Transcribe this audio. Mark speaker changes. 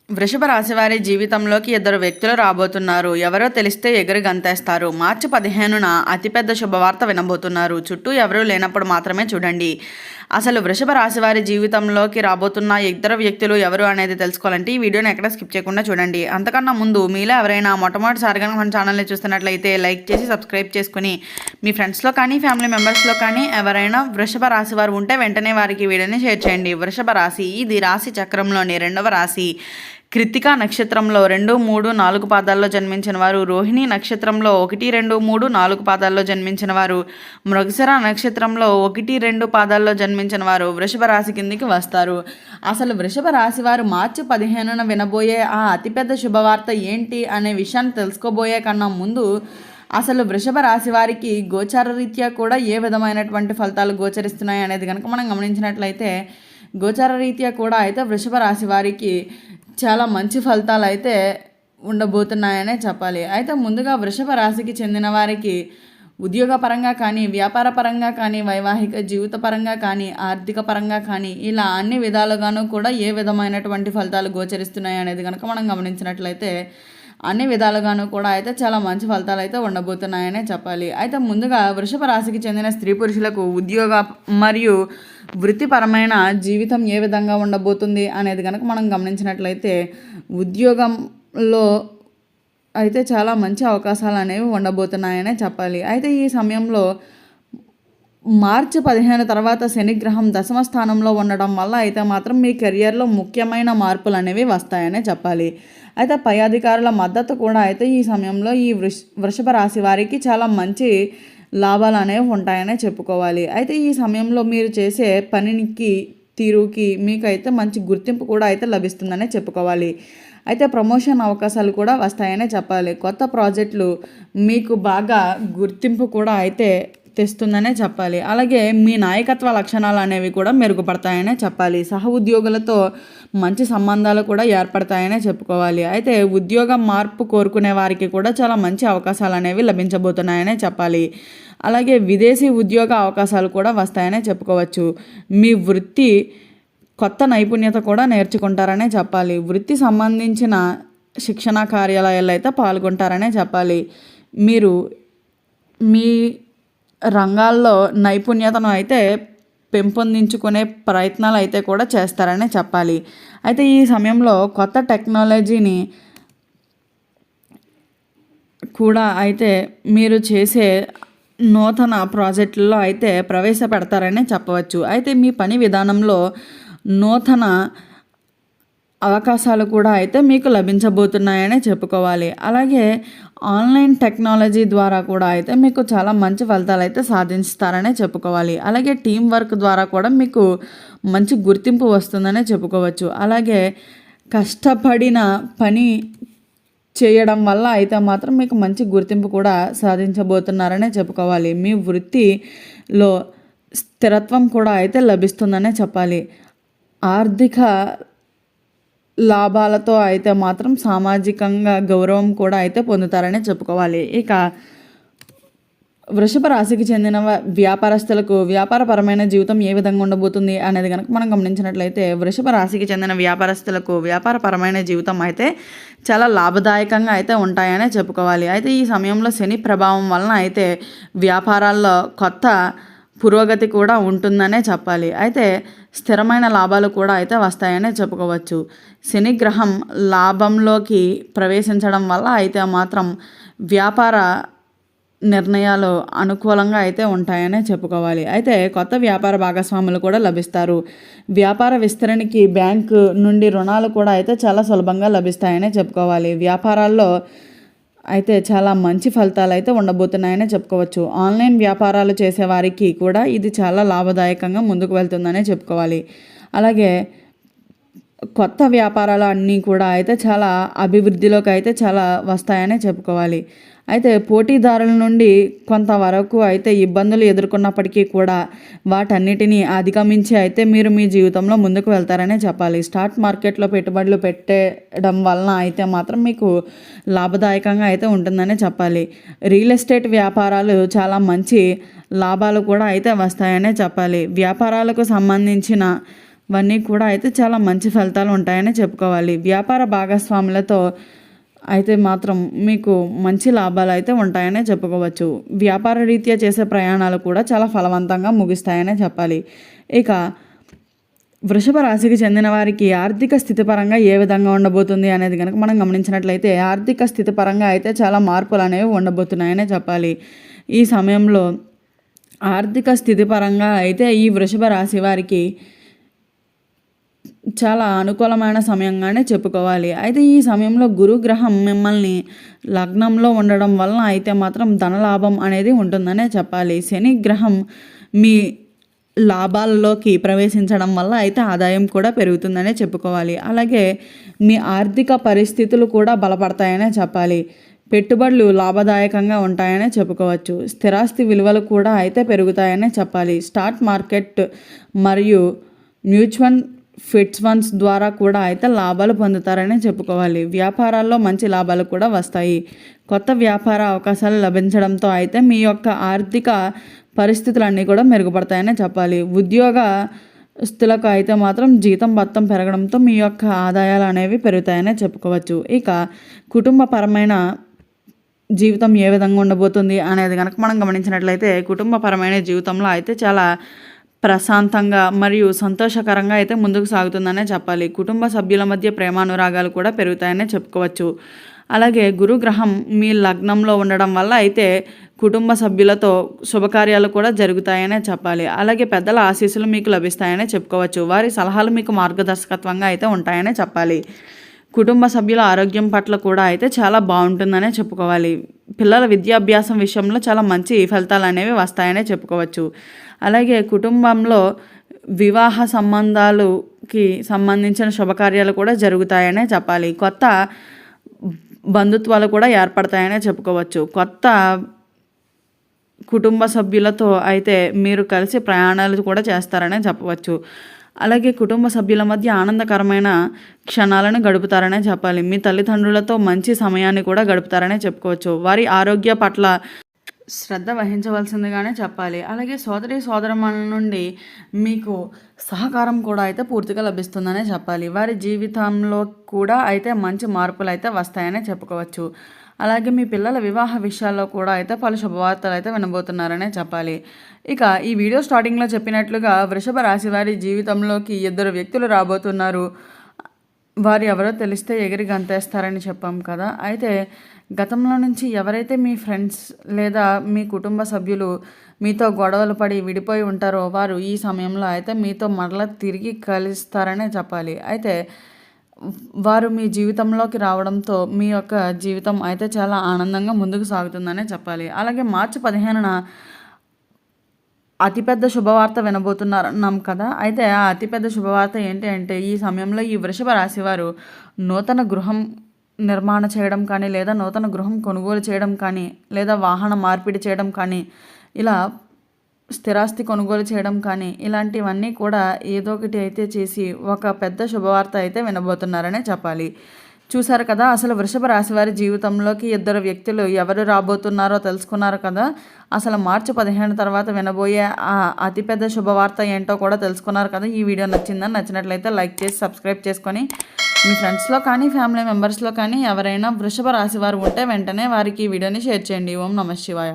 Speaker 1: వృషభ రాశి వారి జీవితంలోకి ఇద్దరు వ్యక్తులు రాబోతున్నారు. ఎవరో తెలిస్తే ఎగిరి గంతేస్తారు. మార్చి 15న అతిపెద్ద శుభవార్త వినబోతున్నారు. చుట్టూ ఎవరూ లేనప్పుడు మాత్రమే చూడండి. అసలు వృషభ రాశి వారి జీవితంలోకి రాబోతున్న ఇద్దరు వ్యక్తులు ఎవరు అనేది తెలుసుకోవాలంటే ఈ వీడియోని ఎక్కడ స్కిప్ చేయకుండా చూడండి. అంతకన్నా ముందు మీలో ఎవరైనా మొట్టమొదటిసారిగా మన ఛానల్ని చూస్తున్నట్లయితే లైక్ చేసి సబ్స్క్రైబ్ చేసుకుని మీ ఫ్రెండ్స్లో కానీ ఫ్యామిలీ మెంబర్స్లో కానీ ఎవరైనా వృషభ రాశి వారు ఉంటే వెంటనే వారికి వీడియోని షేర్ చేయండి. వృషభ రాశి ఇది రాశి చక్రంలోని రెండవ రాశి. కృత్తికా నక్షత్రంలో 2, 3, 4 పాదాల్లో జన్మించిన వారు, రోహిణి నక్షత్రంలో 1, 2, 3, 4 పాదాల్లో జన్మించిన వారు, మృగశిర నక్షత్రంలో 1, 2 పాదాల్లో జన్మించిన వారు వృషభ రాశి కిందికి వస్తారు. అసలు వృషభ రాశి వారు మార్చి 15న వినబోయే ఆ అతిపెద్ద శుభవార్త ఏంటి అనే విషయాన్ని తెలుసుకోబోయే కన్నా ముందు అసలు వృషభ రాశి వారికి గోచార రీత్యా కూడా ఏ విధమైనటువంటి ఫలితాలు గోచరిస్తున్నాయి అనేది కనుక మనం గమనించినట్లయితే గోచార రీత్యా కూడా అయితే వృషభ రాశి వారికి చాలా మంచి ఫలితాలు అయితే ఉండబోతున్నాయనే చెప్పాలి. అయితే ముందుగా వృషభ రాశికి చెందిన వారికి ఉద్యోగపరంగా కానీ, వ్యాపార పరంగా కానీ, వైవాహిక జీవిత పరంగా కానీ, ఆర్థిక పరంగా కానీ ఇలా అన్ని విధాలుగాను కూడా ఏ విధమైనటువంటి ఫలితాలు గోచరిస్తున్నాయి అనేది కనుక మనం గమనించినట్లయితే అన్ని విధాలుగాను కూడా అయితే చాలా మంచి ఫలితాలు అయితే ఉండబోతున్నాయనే చెప్పాలి. అయితే ముందుగా వృషభ రాశికి చెందిన స్త్రీ పురుషులకు ఉద్యోగ మరియు వృత్తిపరమైన జీవితం ఏ విధంగా ఉండబోతుంది అనేది కనుక మనం గమనించినట్లయితే ఉద్యోగంలో అయితే చాలా మంచి అవకాశాలు అనేవి ఉండబోతున్నాయనే చెప్పాలి. అయితే ఈ సమయంలో మార్చి 15 తర్వాత శనిగ్రహం దశమ స్థానంలో ఉండడం వల్ల అయితే మాత్రం మీ కెరియర్లో ముఖ్యమైన మార్పులు అనేవి వస్తాయనే చెప్పాలి. అయితే పై అధికారుల మద్దతు కూడా అయితే ఈ సమయంలో ఈ వృషభ రాశి వారికి చాలా మంచి లాభాలు అనేవి ఉంటాయనే చెప్పుకోవాలి. అయితే ఈ సమయంలో మీరు చేసే పనికి తీరుకి మీకైతే మంచి గుర్తింపు కూడా అయితే లభిస్తుందనే చెప్పుకోవాలి. అయితే ప్రమోషన్ అవకాశాలు కూడా వస్తాయనే చెప్పాలి. కొత్త ప్రాజెక్టులు మీకు బాగా గుర్తింపు కూడా అయితే తెస్తుందనే చెప్పాలి. అలాగే మీ నాయకత్వ లక్షణాలు అనేవి కూడా మెరుగుపడతాయనే చెప్పాలి. సహ ఉద్యోగులతో మంచి సంబంధాలు కూడా ఏర్పడతాయనే చెప్పుకోవాలి. అయితే ఉద్యోగ మార్పు కోరుకునే వారికి కూడా చాలా మంచి అవకాశాలు అనేవి లభించబోతున్నాయనే చెప్పాలి. అలాగే విదేశీ ఉద్యోగ అవకాశాలు కూడా వస్తాయనే చెప్పుకోవచ్చు. మీ వృత్తి కొత్త నైపుణ్యత కూడా నేర్చుకుంటారనే చెప్పాలి. వృత్తి సంబంధించిన శిక్షణ కార్యాలయాల్లో అయితే పాల్గొంటారనే చెప్పాలి. మీరు మీ రంగాల్లో నైపుణ్యతను అయితే పెంపొందించుకునే ప్రయత్నాలు అయితే కూడా చేస్తారనే చెప్పాలి. అయితే ఈ సమయంలో కొత్త టెక్నాలజీని కూడా అయితే మీరు చేసే నూతన ప్రాజెక్టుల్లో అయితే ప్రవేశపెడతారనే చెప్పవచ్చు. అయితే మీ పని విధానంలో నూతన అవకాశాలు కూడా అయితే మీకు లభించబోతున్నాయనే చెప్పుకోవాలి. అలాగే ఆన్లైన్ టెక్నాలజీ ద్వారా కూడా అయితే మీకు చాలా మంచి ఫలితాలు అయితే సాధిస్తారనే చెప్పుకోవాలి. అలాగే టీం వర్క్ ద్వారా కూడా మీకు మంచి గుర్తింపు వస్తుందనే చెప్పుకోవచ్చు. అలాగే కష్టపడిన పని చేయడం వల్ల అయితే మాత్రం మీకు మంచి గుర్తింపు కూడా సాధించబోతున్నారనే చెప్పుకోవాలి. మీ వృత్తిలో స్థిరత్వం కూడా అయితే లభిస్తుందనే చెప్పాలి. ఆర్థిక లాభాలతో అయితే మాత్రం సామాజికంగా గౌరవం కూడా అయితే పొందుతారని చెప్పుకోవాలి. ఇక వృషభ రాశికి చెందిన వ్యాపారస్తులకు వ్యాపారపరమైన జీవితం ఏ విధంగా ఉండబోతుంది అనేది కనుక మనం గమనించినట్లయితే వృషభ రాశికి చెందిన వ్యాపారస్తులకు వ్యాపారపరమైన జీవితం అయితే చాలా లాభదాయకంగా అయితే ఉంటాయనే చెప్పుకోవాలి. అయితే ఈ సమయంలో శని ప్రభావం వలన అయితే వ్యాపారాల్లో కొత్త పురోగతి కూడా ఉంటుందనే చెప్పాలి. అయితే స్థిరమైన లాభాలు కూడా అయితే వస్తాయనే చెప్పుకోవచ్చు. శనిగ్రహం లాభంలోకి ప్రవేశించడం వల్ల అయితే మాత్రం వ్యాపార నిర్ణయాలు అనుకూలంగా అయితే ఉంటాయనే చెప్పుకోవాలి. అయితే కొత్త వ్యాపార భాగస్వాములు కూడా లభిస్తారు. వ్యాపార విస్తరణకి బ్యాంకు నుండి రుణాలు కూడా అయితే చాలా సులభంగా లభిస్తాయనే చెప్పుకోవాలి. వ్యాపారాల్లో అయితే చాలా మంచి ఫలితాలు అయితే ఉండబోతున్నాయనే చెప్పుకోవచ్చు. ఆన్లైన్ వ్యాపారాలు చేసేవారికి కూడా ఇది చాలా లాభదాయకంగా ముందుకు వెళ్తుందనే చెప్పుకోవాలి. అలాగే కొత్త వ్యాపారాలు అన్నీ కూడా అయితే చాలా అభివృద్ధిలోకి అయితే చాలా వస్తాయనే చెప్పుకోవాలి. అయితే పోటీదారుల నుండి కొంతవరకు అయితే ఇబ్బందులు ఎదుర్కొన్నప్పటికీ కూడా వాటన్నిటినీ అధిగమించి అయితే మీరు మీ జీవితంలో ముందుకు వెళ్తారనే చెప్పాలి. స్టాక్ మార్కెట్లో పెట్టుబడులు పెట్టడం వలన అయితే మాత్రం మీకు లాభదాయకంగా అయితే ఉంటుందనే చెప్పాలి. రియల్ ఎస్టేట్ వ్యాపారాలు చాలా మంచి లాభాలు కూడా అయితే వస్తాయనే చెప్పాలి. వ్యాపారాలకు సంబంధించిన ఇవన్నీ కూడా అయితే చాలా మంచి ఫలితాలు ఉంటాయని చెప్పుకోవాలి. వ్యాపార భాగస్వాములతో అయితే మాత్రం మీకు మంచి లాభాలు అయితే ఉంటాయనే చెప్పుకోవచ్చు. వ్యాపార రీత్యా చేసే ప్రయాణాలు కూడా చాలా ఫలవంతంగా ముగిస్తాయనే చెప్పాలి. ఇక వృషభ రాశికి చెందిన వారికి ఆర్థిక స్థితి పరంగా ఏ విధంగా ఉండబోతుంది అనేది కనుక మనం గమనించినట్లయితే ఆర్థిక స్థితి పరంగా అయితే చాలా మార్పులు అనేవి ఉండబోతున్నాయనే చెప్పాలి. ఈ సమయంలో ఆర్థిక స్థితి పరంగా అయితే ఈ వృషభ రాశి వారికి చాలా అనుకూలమైన సమయంగానే చెప్పుకోవాలి. అయితే ఈ సమయంలో గురుగ్రహం మిమ్మల్ని లగ్నంలో ఉండడం వలన అయితే మాత్రం ధనలాభం అనేది ఉంటుందనే చెప్పాలి. శని గ్రహం మీ లాభాల్లోకి ప్రవేశించడం వల్ల అయితే ఆదాయం కూడా పెరుగుతుందనే చెప్పుకోవాలి. అలాగే మీ ఆర్థిక పరిస్థితులు కూడా బలపడతాయనే చెప్పాలి. పెట్టుబడులు లాభదాయకంగా ఉంటాయనే చెప్పుకోవచ్చు. స్థిరాస్తి విలువలు కూడా అయితే పెరుగుతాయనే చెప్పాలి. స్టాక్ మార్కెట్ మరియు మ్యూచువల్ ఫండ్స్ ద్వారా కూడా అయితే లాభాలు పొందుతారని చెప్పుకోవాలి. వ్యాపారాల్లో మంచి లాభాలు కూడా వస్తాయి. కొత్త వ్యాపార అవకాశాలు లభించడంతో అయితే మీ యొక్క ఆర్థిక పరిస్థితులన్నీ కూడా మెరుగుపడతాయనే చెప్పాలి. ఉద్యోగస్తులకు అయితే మాత్రం జీతం భత్తం పెరగడంతో మీ యొక్క ఆదాయాలు అనేవి పెరుగుతాయనే చెప్పుకోవచ్చు. ఇక కుటుంబపరమైన జీవితం ఏ విధంగా ఉండబోతుంది అనేది కనుక మనం గమనించినట్లయితే కుటుంబపరమైన జీవితంలో అయితే చాలా ప్రశాంతంగా మరియు సంతోషకరంగా అయితే ముందుకు సాగుతుందనే చెప్పాలి. కుటుంబ సభ్యుల మధ్య ప్రేమానురాగాలు కూడా పెరుగుతాయనే చెప్పుకోవచ్చు. అలాగే గురుగ్రహం మీ లగ్నంలో ఉండడం వల్ల అయితే కుటుంబ సభ్యులతో శుభకార్యాలు కూడా జరుగుతాయనే చెప్పాలి. అలాగే పెద్దల ఆశీస్సులు మీకు లభిస్తాయనే చెప్పుకోవచ్చు. వారి సలహాలు మీకు మార్గదర్శకత్వంగా అయితే ఉంటాయనే చెప్పాలి. కుటుంబ సభ్యుల ఆరోగ్యం పట్ల కూడా అయితే చాలా బాగుంటుందనే చెప్పుకోవాలి. పిల్లల విద్యాభ్యాసం విషయంలో చాలా మంచి ఫలితాలు అనేవి వస్తాయనే చెప్పుకోవచ్చు. అలాగే కుటుంబంలో వివాహ సంబంధాలకి సంబంధించిన శుభకార్యాలు కూడా జరుగుతాయనే చెప్పాలి. కొత్త బంధుత్వాలు కూడా ఏర్పడతాయనే చెప్పుకోవచ్చు. కొత్త కుటుంబ సభ్యులతో అయితే మీరు కలిసి ప్రయాణాలు కూడా చేస్తారనే చెప్పవచ్చు. అలాగే కుటుంబ సభ్యుల మధ్య ఆనందకరమైన క్షణాలను గడుపుతారనే చెప్పాలి. మీ తల్లిదండ్రులతో మంచి సమయాన్ని కూడా గడుపుతారనే చెప్పుకోవచ్చు. వారి ఆరోగ్య పట్ల శ్రద్ధ వహించవలసిందిగానే చెప్పాలి. అలాగే సోదరమణుల నుండి మీకు సహకారం కూడా అయితే పూర్తిగా లభిస్తుందనే చెప్పాలి. వారి జీవితంలో కూడా అయితే మంచి మార్పులు అయితే వస్తాయనే చెప్పుకోవచ్చు. అలాగే మీ పిల్లల వివాహ విషయాల్లో కూడా అయితే పలు శుభవార్తలు అయితే వినబోతున్నారనే చెప్పాలి. ఇక ఈ వీడియో స్టార్టింగ్లో చెప్పినట్లుగా వృషభ రాశి వారి జీవితంలోకి 2 వ్యక్తులు రాబోతున్నారు. వారు ఎవరో తెలిస్తే ఎగిరి గంతేస్తారని చెప్పాం కదా. అయితే గతంలో నుంచి ఎవరైతే మీ ఫ్రెండ్స్ లేదా మీ కుటుంబ సభ్యులు మీతో గొడవలు పడి విడిపోయి ఉంటారో వారు ఈ సమయంలో అయితే మీతో మరలా తిరిగి కలుస్తారనే చెప్పాలి. అయితే వారు మీ జీవితంలోకి రావడంతో మీ యొక్క జీవితం అయితే చాలా ఆనందంగా ముందుకు సాగుతుందనే చెప్పాలి. అలాగే మార్చి 15న అతిపెద్ద శుభవార్త వినబోతున్నారన్నాం కదా. అయితే ఆ అతిపెద్ద శుభవార్త ఏంటి అంటే ఈ సమయంలో ఈ వృషభ రాశి వారు నూతన గృహం నిర్మాణం చేయడం కానీ లేదా నూతన గృహం కొనుగోలు చేయడం కానీ లేదా వాహన మార్పిడి చేయడం కానీ ఇలా స్థిరాస్తి కొనుగోలు చేయడం కానీ ఇలాంటివన్నీ కూడా ఏదో ఒకటి అయితే చేసి ఒక పెద్ద శుభవార్త అయితే వినబోతున్నారనే చెప్పాలి. చూసారు కదా, అసలు వృషభ రాశి వారి జీవితంలోకి 2 వ్యక్తులు ఎవరు రాబోతున్నారో తెలుసుకున్నారు కదా. అసలు మార్చి 15 తర్వాత వినబోయే ఆ అతిపెద్ద శుభవార్త ఏంటో కూడా తెలుసుకున్నారు కదా. ఈ వీడియో నచ్చినట్లయితే లైక్ చేసి సబ్స్క్రైబ్ చేసుకొని మీ ఫ్రెండ్స్లో కానీ ఫ్యామిలీ మెంబర్స్లో కానీ ఎవరైనా వృషభ రాశి వారు ఉంటే వెంటనే వారికి ఈ వీడియోని షేర్ చేయండి. ఓం నమః శివాయ.